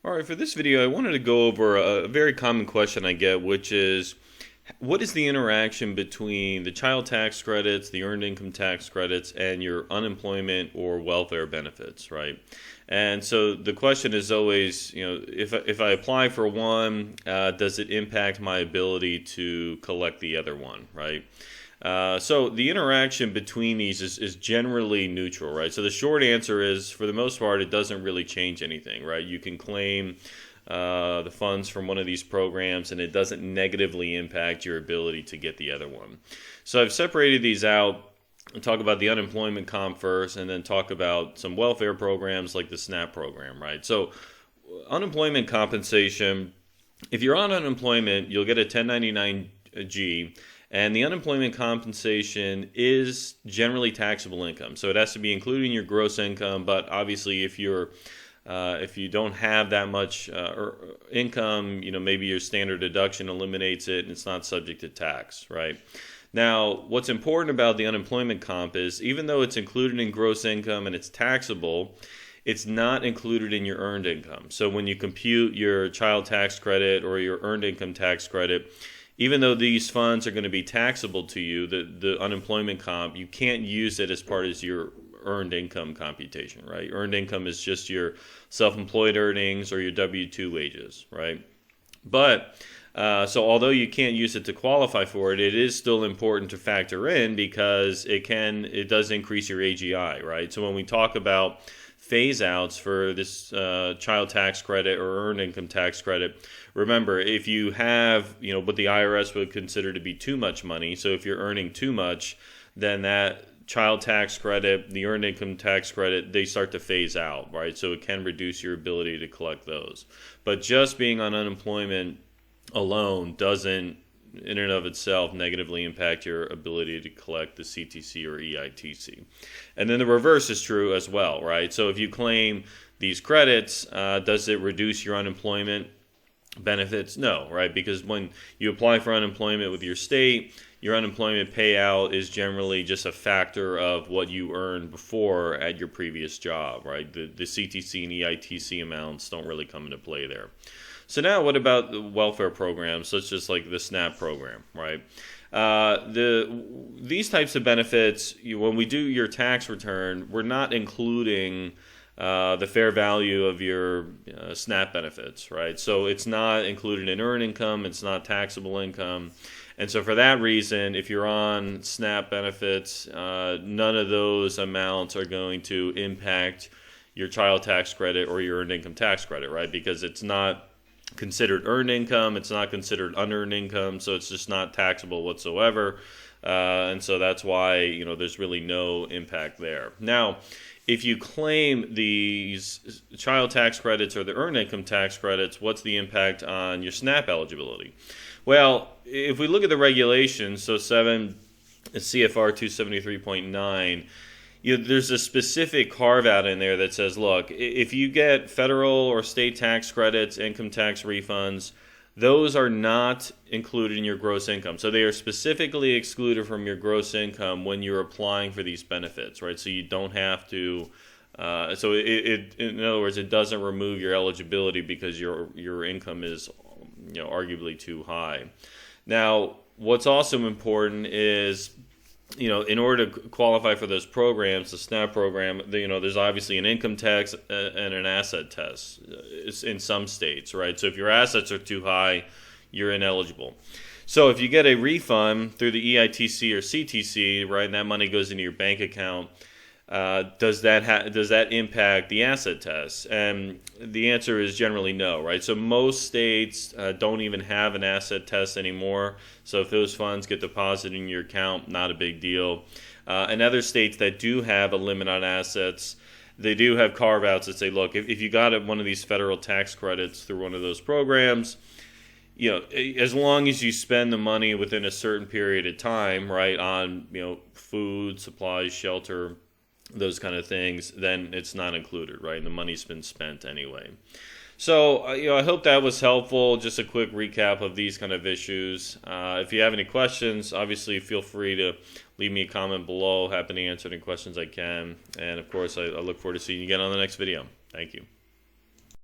All right, for this video, I wanted to go over a very common question I get, which is, what is the interaction between the child tax credits, the earned income tax credits, and your unemployment or welfare benefits, right? And so the question is always, if I apply for one, does it impact my ability to collect the other one, right? So the interaction between these is generally neutral, right? So the short answer is, for the most part, it doesn't really change anything, right? You can claim the funds from one of these programs, and it doesn't negatively impact your ability to get the other one. So I've separated these out and talk about the unemployment comp first, and then talk about some welfare programs like the SNAP program, right? So unemployment compensation, if you're on unemployment, you'll get a 1099-G. And the unemployment compensation is generally taxable income, so it has to be included in your gross income. But obviously, if you don't have that much income, maybe your standard deduction eliminates it, and it's not subject to tax, right? Now, what's important about the unemployment comp is, even though it's included in gross income and it's taxable, it's not included in your earned income. So when you compute your child tax credit or your earned income tax credit, even though these funds are going to be taxable to you, the unemployment comp, you can't use it as part of your earned income computation, right? Earned income is just your self-employed earnings or your W-2 wages, right? But so although you can't use it to qualify for it, it is still important to factor in, because it does increase your AGI, right? So when we talk about phase outs for this child tax credit or earned income tax credit, remember, if you have what the IRS would consider to be too much money, so if you're earning too much, then that child tax credit, the earned income tax credit, they start to phase out, right? So it can reduce your ability to collect those. But just being on unemployment alone doesn't, in and of itself, negatively impact your ability to collect the CTC or EITC. And then the reverse is true as well, right? So if you claim these credits, does it reduce your unemployment benefits? No, right? Because when you apply for unemployment with your state, your unemployment payout is generally just a factor of what you earned before at your previous job, right? The CTC and EITC amounts don't really come into play there. So now, what about the welfare programs, such as like the SNAP program, right? These types of benefits, when we do your tax return, we're not including the fair value of your SNAP benefits, right? So it's not included in earned income, it's not taxable income. And so for that reason, if you're on SNAP benefits, none of those amounts are going to impact your child tax credit or your earned income tax credit, right? Because it's not considered earned income, it's not considered unearned income, so it's just not taxable whatsoever. And so that's why, there's really no impact there. Now, if you claim these child tax credits or the earned income tax credits, what's the impact on your SNAP eligibility? Well, if we look at the regulations, so 7 CFR 273.9, there's a specific carve-out in there that says, look, if you get federal or state tax credits, income tax refunds, those are not included in your gross income. So they are specifically excluded from your gross income when you're applying for these benefits, right? So you don't have to, in other words, it doesn't remove your eligibility because your income is, arguably too high. Now, what's also important is, in order to qualify for those programs, the SNAP program, there's obviously an income tax and an asset test in some states, right? So if your assets are too high, you're ineligible. So if you get a refund through the EITC or CTC, right, and that money goes into your bank account, does that impact the asset test? And the answer is generally no, right? So most states don't even have an asset test anymore. So if those funds get deposited in your account, not a big deal. And other states that do have a limit on assets, they do have carve-outs that say, look, if you got one of these federal tax credits through one of those programs, as long as you spend the money within a certain period of time, right, on food, supplies, shelter, those kind of things, then it's not included, right? And the money's been spent anyway. So, I hope that was helpful. Just a quick recap of these kind of issues. If you have any questions, obviously feel free to leave me a comment below. Happy to answer any questions I can. And of course, I look forward to seeing you again on the next video. Thank you.